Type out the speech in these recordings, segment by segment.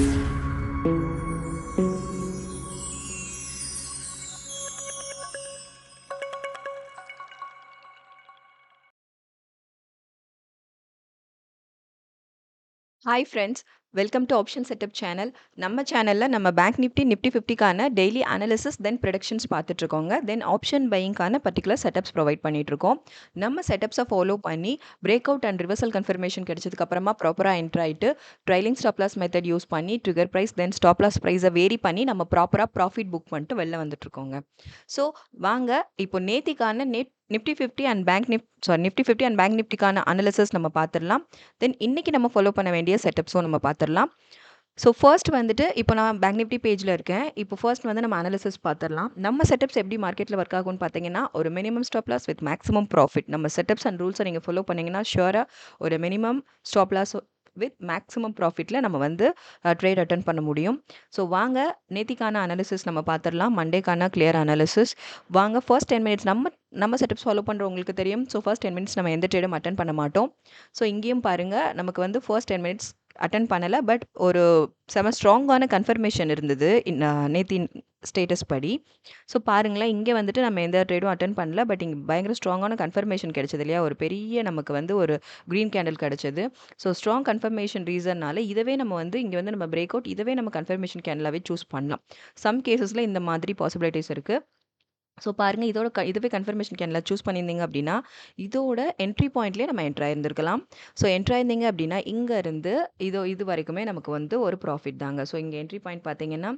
Hi friends, welcome to option setup channel. நம்ம சேனலில் நம்ம பேங்க் நிஃப்டி நிஃப்டி 50க்கான டெய்லி அனாலிசிஸ் தென் ப்ரெடிக்ஷன்ஸ் பார்த்துட்ருக்கோங்க. தென் ஆப்ஷன் பையிங்கான பர்டிகுலர் செட்டப்ஸ் ப்ரொவைட் பண்ணிகிட்ருக்கோம். நம்ம செட்டப்ஸை ஃபாலோ பண்ணி break out and reversal confirmation கிடைச்சதுக்கப்புறமா ப்ராப்பராக என்ட்ரு ஆகிட்டு trailing stop loss method use பண்ணி trigger price then stop loss ப்ரைஸை வேரி பண்ணி நம்ம ப்ராப்பராக ப்ராஃபிட் புக் பண்ணிட்டு வெளில வந்துட்டுருக்கோங்க. ஸோ வாங்க இப்போ நேத்திக்கான nifty 50 and nifty 50 and bank நிஃப்டிக்கான அனாலிசிஸ் நம்ம பார்த்துடலாம். தென் இன்னைக்கு நம்ம ஃபாலோ பண்ண வேண்டிய செட்டப்ஸும் நம்ம பார்த்துடலாம். ஸோ ஃபர்ஸ்ட் வந்துட்டு இப்போ நான் பேங்க் நிஃப்டி பேஜில் இருக்கேன். இப்போ ஃபர்ஸ்ட் வந்து நம்ம அனாலிசிஸ் பார்த்துடலாம். நம்ம செட்டப்ஸ் எப்படி மார்க்கெட்டில் ஒர்க் ஆகும்னு பார்த்தீங்கன்னா, ஒரு minimum stop loss with maximum profit. நம்ம செட்டப்ஸ் அண்ட் ரூல்ஸை நீங்கள் ஃபாலோ பண்ணிங்கன்னா ஷுவராக ஒரு minimum stop loss with maximum ப்ராஃபிட்டில் நம்ம வந்து ட்ரேட் அட்டன் பண்ண முடியும். ஸோ வாங்க நேத்திக்கான அனாலிசிஸ் நம்ம பார்த்துடலாம். மண்டேக்கான கிளியர் அனாலிசிஸ். வாங்க ஃபர்ஸ்ட் 10 மினிட்ஸ் நம்ம செட்டப்ஸ் ஃபாலோ பண்ணுறவங்களுக்கு தெரியும். ஸோ ஃபர்ஸ்ட் 10 மினிட்ஸ் நம்ம எந்த ட்ரேடும் அட்டன் பண்ண மாட்டோம். ஸோ இங்கேயும் பாருங்கள், நமக்கு வந்து ஃபர்ஸ்ட் 10 மினிட்ஸ் அட்டன் பண்ணலை. பட் ஒரு செம ஸ்ட்ராங்கான கன்ஃபர்மேஷன் இருந்தது நேத்தின் ஸ்டேட்டஸ் படி. ஸோ பாருங்களேன், இங்கே வந்துட்டு நம்ம எந்த ட்ரேடும் அட்டன் பண்ணல. பட் இங்கே பயங்கர ஸ்ட்ராங்கான கன்ஃபர்மேஷன் கிடைச்சது இல்லையா? ஒரு பெரிய நமக்கு வந்து ஒரு க்ரீன் கேண்டில் கிடைச்சது. ஸோ ஸ்ட்ராங் கன்ஃபர்மேஷன் ரீசன்னால இதவே நம்ம வந்து இங்கே வந்து நம்ம பிரேக் அவுட் இதவே நம்ம கன்ஃபர்மேஷன் கேண்டிலாகவே சூஸ் பண்ணலாம். சம் கேசஸில் இந்த மாதிரி பாசிபிலிட்டிஸ் இருக்குது. ஸோ பாருங்கள், இதுவே கன்ஃபர்மேஷன் கேண்டில் சூஸ் பண்ணியிருந்தீங்க அப்படின்னா இதோட என்ட்ரி பாயிண்ட்லேயே நம்ம என்ட்ரு ஆயிருந்திருக்கலாம். ஸோ என்ட்ரு ஆயிருந்தீங்க அப்படின்னா இங்கேருந்து இது வரைக்குமே நமக்கு வந்து ஒரு ப்ராஃபிட் தாங்க. ஸோ இங்கே என்ட்ரி பாயிண்ட் பார்த்தீங்கன்னா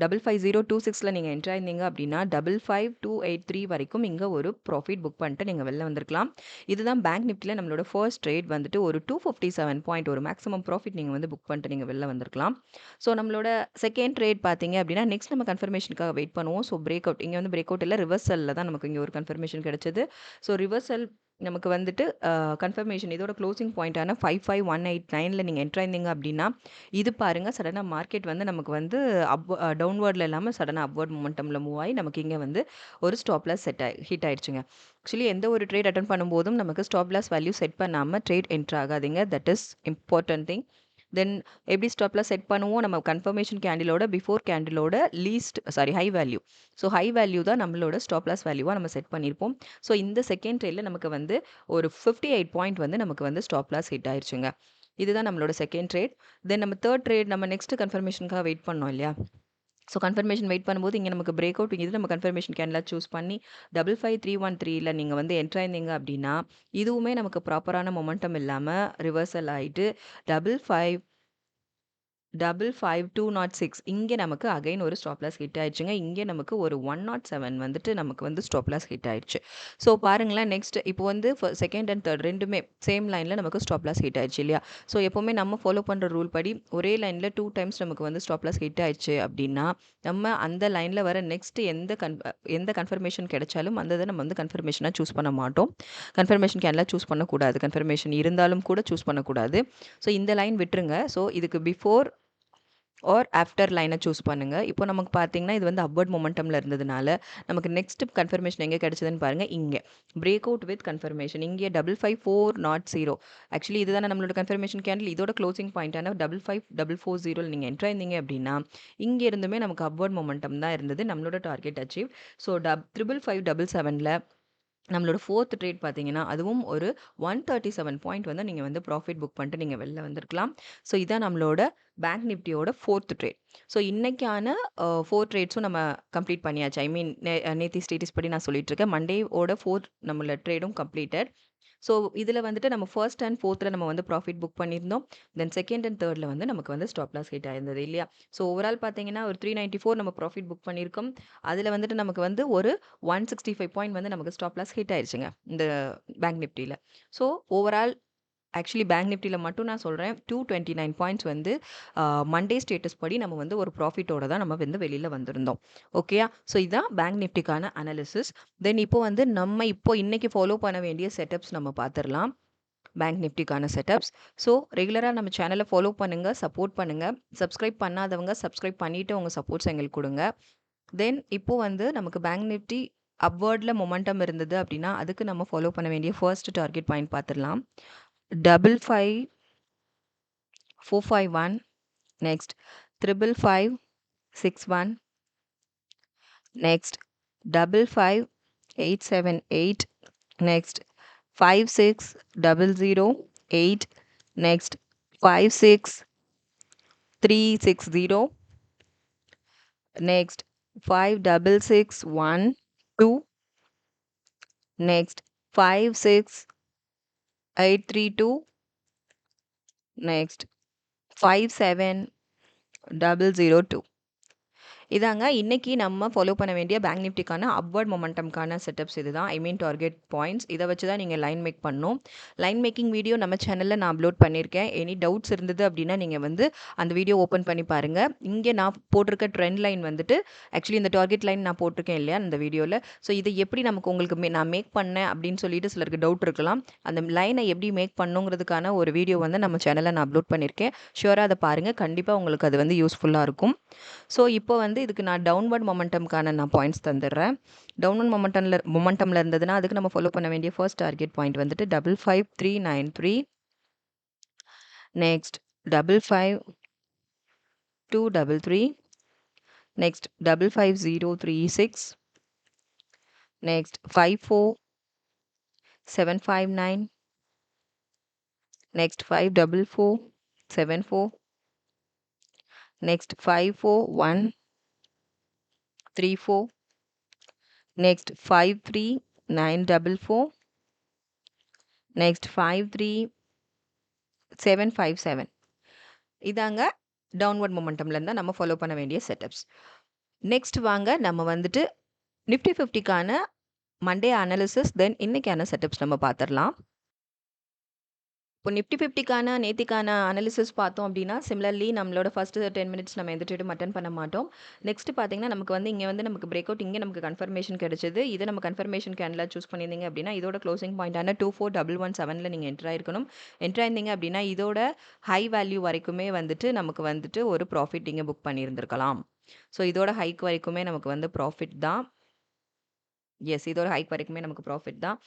55026 நீங்கள் என்ட்ரு ஆயிருந்தீங்க அப்படின்னா 55283 வரைக்கும் இங்கே ஒரு ப்ராஃபிட் புக் பண்ணிட்டு நீங்கள் வெளில வந்திருக்கலாம். இதுதான் பேங்க் நிஃப்டியில் நம்மளோட ஃபர்ஸ்ட் ட்ரேட் வந்துட்டு ஒரு 257 பாயிண்ட் ஒரு மேக்ஸிமம் ப்ராஃபிட் நீங்கள் வந்து புக் பண்ணிட்டு நீங்கள் வெளில வந்திருக்கலாம். ஸோ நம்மளோட செகண்ட் ட்ரேட் பார்த்தீங்க அப்படின்னா நெக்ஸ்ட் நம்ம கன்ஃபர்மேஷனுக்காக வெயிட் பண்ணுவோம். ஸோ பிரேக் அவுட் இங்கே வந்து பிரேக் அவுட் இல்லை, ரிவர்சலில் தான் நமக்கு இங்கே ஒரு கன்ஃபர்மேஷன் கிடைச்சது. ஸோ ரிவர்சல் நமக்கு வந்துட்டு கன்ஃபர்மேஷன் இதோட க்ளோசிங் பாயிண்டான 55189 நீங்கள் என்ட்ரு ஆயிருந்தீங்க அப்படின்னா இது பாருங்கள், சடனாக மார்க்கெட் வந்து நமக்கு வந்து டவுன்வர்டில் இல்லாமல் சடனாக அப்வர்ட் மொமெண்டமில் மூவ் ஆகி நமக்கு இங்கே வந்து ஒரு ஸ்டாப் லாஸ் ஹிட் ஆயிடுச்சுங்க. ஆக்சுவலி எந்த ஒரு ட்ரேட் அட்டன் பண்ணும்போதும் நமக்கு ஸ்டாப் லாஸ் வேல்யூ செட் பண்ணாமல் ட்ரேட் என்ட்ரு ஆகாதீங்க. That is important thing. Then எப்படி ஸ்டாப்லாம் செட் பண்ணுவோம், நம்ம கன்ஃபர்மேஷன் கேண்டிலோட பிஃபோர் கேண்டிலோட high value. So high value தான் நம்மளோட ஸ்டாப் லாஸ் வேல்யூவாக நம்ம செட் பண்ணியிருப்போம். ஸோ இந்த செகண்ட் ட்ரேடில் நமக்கு வந்து ஒரு 58 பாயிண்ட் வந்து நமக்கு வந்து ஸ்டாப் லாஸ் ஹிட் ஆயிடுச்சுங்க. இதுதான் நம்மளோட செகண்ட் ட்ரேட். தென் நம்ம தேர்ட் ட்ரேட் நம்ம நெக்ஸ்ட் கன்ஃபர்மேஷனுக்காக வெயிட் பண்ணோம் இல்லையா? ஸோ கன்ஃபர்மேஷன் வெயிட் பண்ணும்போது இங்கே நமக்கு பிரேக் அவுட் இது நம்ம கன்ஃபர்மேஷன் கேண்டில் சூஸ் பண்ணி 55313 நீங்கள் வந்து என்ட்ரு ஆயிருந்தீங்க அப்படின்னா இதுவுமே நமக்கு ப்ராப்பரான மொமெண்டம் இல்லாமல் ரிவர்சல் ஆகிட்டு 55206 இங்கே நமக்கு அகைன் ஒரு ஸ்டாப் லாஸ் ஹிட் ஆயிடுச்சுங்க. இங்கே நமக்கு ஒரு 107 வந்துட்டு நமக்கு வந்து ஸ்டாப் லாஸ் ஹிட் ஆயிடுச்சு. ஸோ பாருங்களேன், நெக்ஸ்ட் இப்போ வந்து செகண்ட் அண்ட் தேர்ட் ரெண்டுமே சேம் லைனில் நமக்கு ஸ்டாப் லாஸ் ஹிட் ஆயிடுச்சு இல்லையா? ஸோ எப்போவுமே நம்ம ஃபாலோ பண்ணுற ரூல் படி ஒரே லைனில் 2 டைம்ஸ் நமக்கு வந்து ஸ்டாப் லாஸ் ஹிட் ஆயிடுச்சு அப்படின்னா நம்ம அந்த லைனில் வர நெக்ஸ்ட் எந்த கன்ஃபர்மேஷன் கிடைச்சாலும் அந்த இதை நம்ம வந்து கன்ஃபர்மேஷனாக சூஸ் பண்ண மாட்டோம். கன்ஃபர்மேஷன் கேன்லாம் சூஸ் பண்ணக்கூடாது. கன்ஃபர்மேஷன் இருந்தாலும் கூட சூஸ் பண்ணக்கூடாது. ஸோ இந்த லைன் விட்டுருங்க. ஸோ இதுக்கு பிஃபோர் ஆர் ஆஃப்டர் லைனை சூஸ் பண்ணுங்கள். இப்போ நமக்கு பார்த்தீங்கன்னா இது வந்து அப்வர்ட் மொமெண்டமில் இருந்ததுனால நமக்கு நெக்ஸ்ட் கன்ஃபர்மேஷன் எங்கே கிடைச்சதுன்னு பாருங்கள். இங்கே பிரேக் அவுட் வித் கன்ஃபர்மேஷன் இங்கே 55440. ஆக்சுவலி இதுதானே நம்மளோட கன்ஃபர்மேஷன் கேண்டில். இதோட க்ளோசிங் பாயிண்டான 55440 நீங்கள் என்ட்ரு ஆயிருந்தீங்க அப்படின்னா இங்கே இருந்துமே நமக்கு அப்வர்ட் மொமெண்டம் தான் இருந்தது. நம்மளோட டார்கெட் அச்சீவ். ஸோ 55577ல் நம்மளோட ஃபோர்த் ட்ரேட் பார்த்தீங்கன்னா அதுவும் ஒரு 137 பாயிண்ட் வந்து நீங்கள் வந்து ப்ராஃபிட் புக் பண்ணிட்டு நீங்கள் வெளில வந்திருக்கலாம். ஸோ இதான் நம்மளோட பேங்க் நிஃப்டியோட ஃபோர்த் ட்ரேட். ஸோ இன்றைக்கான 4 ட்ரேட்ஸும் நம்ம கம்ப்ளீட் பண்ணியாச்சு. ஐ மீன் நேத்தி ஸ்டேட்டஸ் படி நான் சொல்லிட்டு இருக்கேன். மண்டேவோட 4 நம்மளோட ட்ரேடும் கம்ப்ளீட்டட். ஸோ இதில் வந்துட்டு நம்ம ஃபர்ஸ்ட் அண்ட் ஃபோர்த்தில் நம்ம வந்து ப்ராஃபிட் புக் பண்ணியிருந்தோம். தென் செகண்ட் அண்ட் தேர்டில் வந்து நமக்கு வந்து ஸ்டாப் லாஸ் ஹிட் ஆயிருந்தது இல்லையா? ஸோ ஓவரால் பார்த்தீங்கன்னா ஒரு 394 நம்ம ப்ராஃபிட் புக் பண்ணியிருக்கோம். அதில் வந்துட்டு நமக்கு வந்து ஒரு 165 பாயிண்ட் வந்து நமக்கு ஸ்டாப் லாஸ் ஹிட் ஆயிடுச்சுங்க இந்த பேங்க் நிஃப்டியில். ஸோ ஓவரால் ஆக்சுவலி பேங்க் நிஃப்டியில் மட்டும் நான் சொல்கிறேன் 229 பாயிண்ட்ஸ் வந்து மண்டே ஸ்டேட்டஸ் படி நம்ம வந்து ஒரு ப்ராஃபிட்டோட தான் நம்ம வந்து வெளியில் வந்திருந்தோம். ஓகேயா? ஸோ இதுதான் பேங்க் நிஃப்டிக்கான அனாலிசிஸ். தென் இப்போ வந்து நம்ம இன்னைக்கு ஃபாலோ பண்ண வேண்டிய செட்டப்ஸ் நம்ம பார்த்துடலாம். Bank நிஃப்டிக்கான setups. ஸோ ரெகுலராக நம்ம சேனலை ஃபாலோ பண்ணுங்கள், சப்போர்ட் பண்ணுங்கள். சப்ஸ்கிரைப் பண்ணாதவங்க சப்ஸ்கிரைப் பண்ணிவிட்டு உங்கள் சப்போர்ட்ஸ் எங்களுக்கு கொடுங்க. தென் இப்போ வந்து நமக்கு பேங்க் நிஃப்டி அப்வர்டில் மொமெண்டம் இருந்தது அப்படின்னா அதுக்கு நம்ம ஃபாலோ பண்ண வேண்டிய ஃபர்ஸ்ட் டார்கெட் பாயிண்ட் பார்த்துடலாம். 55451 next 55561, next 55878, next 56008, next 56360, next 56612, next 56832, next 57002. இதாங்க இன்னைக்கு நம்ம ஃபாலோ பண்ண வேண்டிய பேங்க் நிஃப்டிக்கான அப்வர்ட் மொமெண்டம்க்கான செட்டப்ஸ் இதுதான். ஐ மீன் டார்கெட் பாயிண்ட்ஸ். இதை வச்சு தான் நீங்கள் லைன் மேக் பண்ணணும். லைன் மேக்கிங் வீடியோ நம்ம சேனலில் நான் அப்லோட் பண்ணியிருக்கேன். எனி டவுட்ஸ் இருந்தது அப்படின்னா நீங்கள் வந்து அந்த வீடியோ ஓப்பன் பண்ணி பாருங்கள். இங்கே நான் போட்டிருக்க ட்ரெண்ட் லைன் வந்துட்டு ஆக்சுவலி இந்த டார்கெட் லைன் நான் போட்டிருக்கேன் இல்லையா இந்த வீடியோவில். ஸோ இதை எப்படி நமக்கு உங்களுக்கு நான் மேக் பண்ணேன் அப்படின்னு சொல்லிட்டு சிலருக்கு டவுட் இருக்கலாம். அந்த லைனை எப்படி மேக் பண்ணுங்கிறதுக்கான ஒரு வீடியோ வந்து நம்ம சேனலில் நான் அப்லோட் பண்ணியிருக்கேன். ஷியோராக அதை பாருங்கள். கண்டிப்பாக உங்களுக்கு அது வந்து யூஸ்ஃபுல்லாக இருக்கும். ஸோ இப்போ வந்து இதுக்கு நான் டவுன்வர்ட் மொமெண்டம்க்கான நான் பாயிண்ட்ஸ் தந்துடுறேன். டவுன்வர்ட் மொமெண்டமில் இருந்ததுன்னா அதுக்கு நம்ம ஃபாலோ பண்ண வேண்டிய ஃபர்ஸ்ட் டார்கெட் பாயிண்ட் வந்துட்டு 55393, next 55233, next 55036, next 54759, next 54474, next 54134, next 53944, next 53757. இதாங்க டவுன்வர்ட் மொமெண்டம்ல இருந்தால் நம்ம ஃபாலோ பண்ண வேண்டிய செட்டப்ஸ். நெக்ஸ்ட் வாங்க நம்ம வந்துட்டு நிஃப்டி 50க்கான மண்டே அனாலிசிஸ் தென் இன்னைக்கான செட்டப்ஸ் நம்ம பார்த்துடலாம். இப்போ நிஃப்டி 50க்கான நேத்திக்கான அனாலிசிஸ் பார்த்தோம் அப்படின்னா சிமிலர்லி நம்மளோட ஃபர்ஸ்ட் 10 மினிட்ஸ் நம்ம எந்த ட்ரேடும் அட்டன் பண்ண மாட்டோம். நெக்ஸ்ட் பார்த்தீங்கன்னா நமக்கு வந்து இங்கே வந்து நமக்கு பிரேக் அவுட் இங்கே நமக்கு கன்ஃபர்மேஷன் கிடைச்சது. இதை நம்ம கன்ஃபர்மேஷன் கேண்டில் சூஸ் பண்ணியிருந்தீங்க அப்படின்னா இதோட க்ளோசிங் பாயிண்டான 24117 நீங்கள் என்ட்ரு ஆயிருக்கணும். என்ட்ரு ஆயிருந்தீங்க அப்படின்னா இதோட ஹை வேல்யூ வரைக்குமே வந்துட்டு நமக்கு வந்துட்டு ஒரு ப்ராஃபிட் இங்கே புக் பண்ணியிருந்திருக்கலாம். ஸோ இதோட ஹைக் வரைக்குமே நமக்கு வந்து ப்ராஃபிட் தான். எஸ், இதோட ஹைக் வரைக்குமே நமக்கு ப்ராஃபிட் தான்.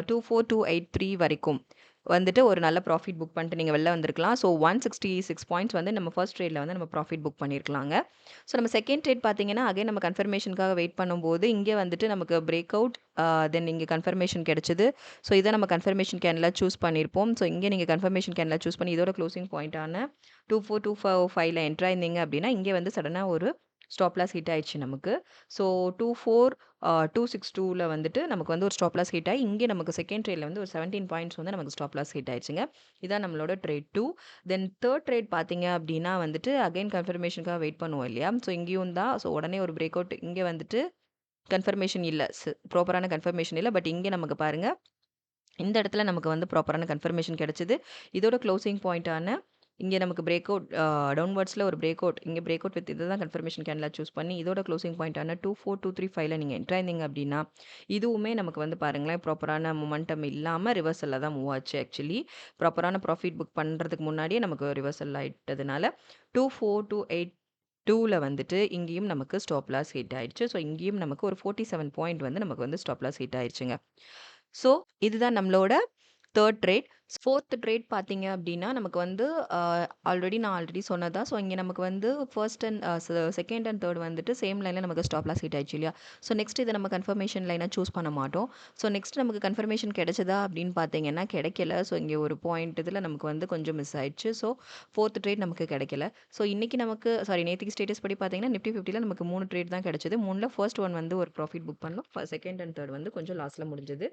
24283 வரைக்கும் வந்துட்டு ஒரு நல்ல ப்ராஃபிட் புக் பண்ணிட்டு நீங்கள் வெளில வந்திருக்கலாம். ஸோ 166 பாயிண்ட்ஸ் வந்து நம்ம ஃபர்ஸ்ட் ட்ரேடில் வந்து நம்ம ப்ராஃபிட் புக் பண்ணியிருக்கலாங்க. ஸோ நம்ம செகண்ட் ட்ரேட் பார்த்தீங்கன்னா அகைன் நம்ம கன்ஃபர்மேஷனுக்காக வெயிட் பண்ணும்போது இங்கே வந்துட்டு நமக்கு பிரேக் அவுட் தென் இங்கே கன்ஃபர்மேஷன் கிடைச்சிது. ஸோ இதை நம்ம கன்ஃபர்மேஷன் கேனில் சூஸ் பண்ணியிருப்போம். ஸோ இங்கே நீங்கள் கன்ஃபர்மேஷன் கேனில் சூஸ் பண்ணி இதோட க்ளோசிங் பாயிண்டான 24245 என்ட்ரு ஆயிருந்தீங்க அப்படின்னா இங்கே வந்து சடனாக ஒரு ஸ்டாப் லாஸ் ஹிட் ஆயிடுச்சு நமக்கு. ஸோ 24262ல வந்துட்டு நமக்கு வந்து ஒரு ஸ்டாப் லாஸ் ஹிட் ஆகி இங்கே நமக்கு செகண்ட் ட்ரேடில் வந்து ஒரு 17 பாயிண்ட்ஸ் வந்து நமக்கு ஸ்டாப் லாஸ் ஹிட் ஆயிடுச்சுங்க. இதான் நம்மளோட ட்ரேட் 2. தென் தேர்ட் ட்ரேட் பார்த்தீங்க அப்படின்னா வந்துட்டு அகைன் கன்ஃபர்மேஷனுக்காக வெயிட் பண்ணுவோம் இல்லையா. ஸோ இங்கேயும் தான். ஸோ உடனே ஒரு பிரேக் அவுட் இங்கே வந்துட்டு கன்ஃபர்மேஷன் இல்லை, ப்ராப்பரான கன்ஃபர்மேஷன் இல்லை. பட் இங்கே நமக்கு பாருங்கள் இந்த இடத்துல நமக்கு வந்து ப்ராப்பரான கன்ஃபர்மேஷன் கிடைச்சிது. இதோட க்ளோசிங் பாயிண்டான இங்கே நமக்கு பிரேக் அவுட் டவுன்வர்ட்ஸில் ஒரு பிரேக் அவுட் இங்கே பிரேக் அவுட் வித் இதுதான் கன்ஃபர்மேஷன் கேண்டில் சூஸ் பண்ணி இதோட க்ளோசிங் பாயிண்டான 24235ல நீங்கள் என்ட்ரு ஆயிருந்தீங்க அப்படின்னா இதுவுமே நமக்கு வந்து பாருங்களேன் ப்ராப்பரான மொமெண்டம் இல்லாமல் ரிவர்சலில் தான் மூவ் ஆச்சு. ஆக்சுவலி ப்ராப்பரான ப்ராஃபிட் புக் பண்ணுறதுக்கு முன்னாடியே நமக்கு ரிவர்சல் ஆகிட்டதுனால 24282ல வந்துட்டு இங்கேயும் நமக்கு ஸ்டாப் லாஸ் ஹிட் ஆயிடுச்சு. ஸோ இங்கேயும் நமக்கு ஒரு 47 பாயிண்ட் வந்து நமக்கு வந்து ஸ்டாப் லாஸ் ஹிட் ஆயிடுச்சுங்க. ஸோ இதுதான் நம்மளோட தேர்ட் ட்ரேட். ஃபோர்த் ட்ரேட் பார்த்தீங்க அப்படின்னா நமக்கு வந்து நான் ஆல்ரெடி சொன்னதான். ஸோ இங்கே நமக்கு வந்து first and second and third வந்துட்டு சேம் லைனில் நமக்கு ஸ்டாப் லாஸ் ஹிட் ஆயிடுச்சு இல்லையா. ஸோ நெக்ஸ்ட் இதை நம்ம கன்ஃபர்மேஷன் லைனாக சூஸ் பண்ண மாட்டோம். ஸோ நெக்ஸ்ட் நமக்கு கன்ஃபர்மேஷன் கிடைச்சதா அப்படின்னு பார்த்தீங்கன்னா கிடைக்கல. ஸோ இங்கே ஒரு பாயிண்ட் இதில் நமக்கு வந்து கொஞ்சம் மிஸ் ஆயிடுச்சு. ஸோ ஃபோர்த் ட்ரேட் நமக்கு கிடைக்கல. ஸோ இன்றைக்கி நமக்கு நேற்றுக்கு ஸ்டேட்டஸ் படி பார்த்தீங்கன்னா நிஃப்டி 50ல் நமக்கு 3 ட்ரேட் தான் கிடைச்சது. 3ல் ஃபர்ஸ்ட் ஒன் வந்து ஒரு ப்ராஃபிட் புக் பண்ணோம். செகண்ட் அண்ட் தேர்ட் வந்து கொஞ்சம் லாஸில் முடிஞ்சது.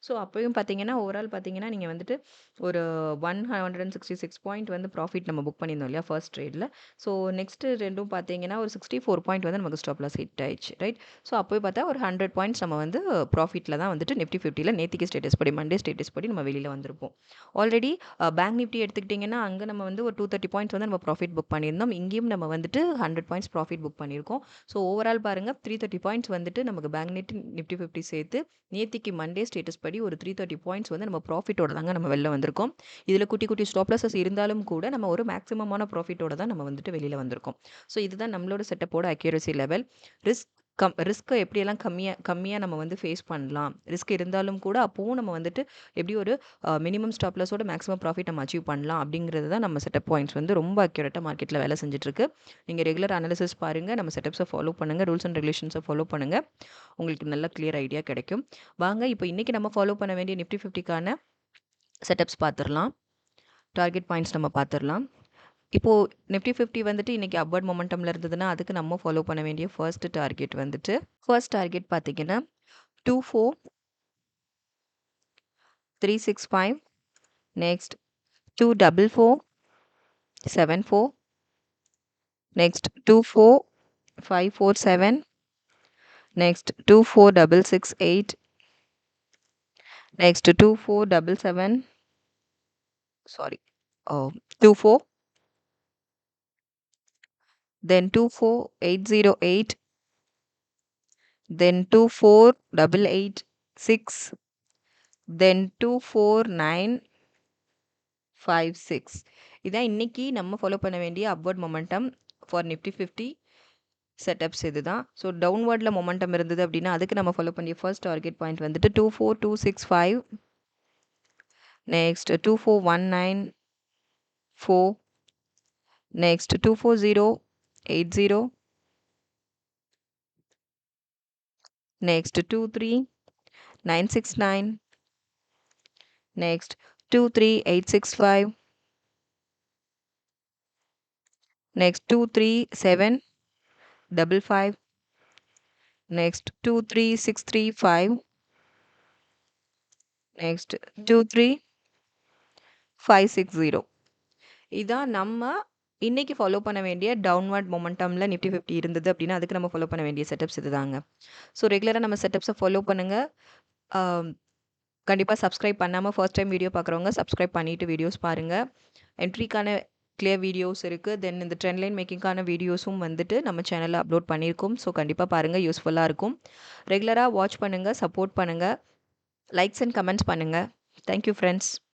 ஸோ அப்போயும் பார்த்தீங்கன்னா ஓவரால் பார்த்தீங்கன்னா நீங்கள் வந்துட்டு ஒரு 166 பாயிண்ட் வந்து ப்ராஃபிட் நம்ம புக் பண்ணியிருந்தோம் இல்லையா ஃபர்ஸ்ட் ட்ரேடில். ஸோ நெக்ஸ்ட்டு ரெண்டும் பார்த்தீங்கன்னா ஒரு 64 பாயிண்ட் வந்து நமக்கு ஸ்டாப் லாஸ் ஹிட் ஆயிடுச்சு, ரைட். ஸோ அப்போயே பார்த்தா ஒரு 100 பாயிண்ட்ஸ் நம்ம வந்து ப்ராஃபிட்டில் தான் வந்துட்டு நிஃப்டி 50ல் நேத்திக்கு ஸ்டேட்டஸ் படி மண்டே ஸ்டேட்டஸ் படி நம்ம வெளியில் வந்திருப்போம். ஆல்ரெடி பேங்க் நிஃப்டி எடுத்துக்கிட்டிங்கன்னா அங்கே நம்ம வந்து ஒரு 230 பாயிண்ட்ஸ் வந்து நம்ம ப்ராஃபிட் புக் பண்ணியிருந்தோம். இங்கேயும் நம்ம வந்துட்டு 100 பாயிண்ட்ஸ் ப்ராஃபிட் புக் பண்ணியிருக்கோம். ஸோ ஓவரால் பாருங்கள் 330 பாயிண்ட்ஸ் வந்துட்டு நமக்கு பேங்க் நிஃப்டி 50 சேர்த்து நேத்திக்கு மண்டே ஸ்டேட்டஸ் படி ஒரு 330 பாயிண்ட்ஸ் வந்து நம்ம ப்ராஃபிட்டோட தாங்க நம்ம வெளில வந்திருக்கோம். இதில் குட்டி குட்டி ஸ்டாப் லாஸஸ் இருந்தாலும் கூட நம்ம ஒரு மேக்ஸிமமான ப்ராஃபிட்டோட தான் நம்ம வந்துட்டு வெளியில் வந்திருக்கோம். ஸோ இதுதான் நம்மளோட செட்டப்போட அக்யூரசி லெவல். ரிஸ்க் ரிஸ்க்கை எப்படியெல்லாம் கம்மியாக நம்ம வந்து ஃபேஸ் பண்ணலாம். ரிஸ்க் இருந்தாலும் கூட அப்பவும் நம்ம வந்துட்டு எப்படி ஒரு மினிமம் ஸ்டாப் லாஸோட மேக்ஸிமம் ப்ராஃபிட் நம்ம அச்சீவ் பண்ணலாம் அப்படிங்கிறது தான் நம்ம செட்டப் பாயிண்ட்ஸ் வந்து ரொம்ப அக்யூரேட்டாக மார்க்கெட்டில் வேலை செஞ்சுட்ருக்கு. நீங்கள் ரெகுலர் அனாலிசிஸ் பாருங்கள், நம்ம செட்டப்ஸை ஃபாலோ பண்ணுங்கள், ரூல்ஸ் அண்ட் ரெகுலேஷன்ஸை ஃபாலோ பண்ணுங்கள். உங்களுக்கு நல்ல கிளியர் ஐடியா கிடைக்கும். வாங்க இப்போ இன்றைக்கி நம்ம ஃபாலோ பண்ண வேண்டிய நிஃப்டி 50க்கான செட்டப்ஸ் பார்த்துடலாம். டார்கெட் பாயிண்ட்ஸ் நம்ம பார்த்துடலாம். இப்போது நிஃப்டி 50 வந்துட்டு இன்றைக்கி அப்வர்ட் மொமெண்டமில் இருந்ததுன்னா அதுக்கு நம்ம ஃபாலோ பண்ண வேண்டிய ஃபர்ஸ்ட் டார்கெட் வந்துட்டு பார்த்தீங்கன்னா 24,365, next 244,74, next 24,547, next 24,668, next 24,77, 24, then 24,808, then 24,886, then 24,956. இதான் இன்னைக்கு நம்ம ஃபாலோ பண்ண வேண்டிய upward momentum for Nifty 50 setups இதுதான். ஸோ டவுன்வர்டில் மொமெண்டம் இருந்தது அப்படின்னா அதுக்கு நம்ம ஃபாலோ பண்ணிய ஃபர்ஸ்ட் டார்கெட் பாயிண்ட் வந்துட்டு 24,265, next 24,194, next 24,080, next 23,969, next 23,865, next 23,755, next 23,635, next 23,560. இதான் நம்ம இன்னைக்கு ஃபாலோ பண்ண வேண்டிய டவுன்வர்ட் மொமெண்டமில் நிஃப்டி 50 இருந்தது அப்படின்னா அதுக்கு நம்ம ஃபாலோ பண்ண வேண்டிய செட்டப்ஸ் இதுதாங்க. ஸோ ரெகுலராக நம்ம செட்டப்ஸை ஃபாலோ பண்ணுங்கள். கண்டிப்பாக சப்ஸ்கிரைப் பண்ணாமல் ஃபர்ஸ்ட் டைம் வீடியோ பார்க்குறவங்க சப்ஸ்கிரைப் பண்ணிவிட்டு வீடியோஸ் பாருங்கள். என்ட்ரிக்கான கிளியர் வீடியோஸ் இருக்குது. தென் இந்த ட்ரெண்ட் லைன் மேக்கிங்கான வீடியோஸும் வந்துட்டு நம்ம சேனலில் அப்லோட் பண்ணியிருக்கோம். ஸோ கண்டிப்பாக பாருங்கள், யூஸ்ஃபுல்லாக இருக்கும். ரெகுலராக வாட்ச் பண்ணுங்கள், சப்போர்ட் பண்ணுங்கள், லைக்ஸ் அண்ட் கமெண்ட்ஸ் பண்ணுங்கள். Thank you friends.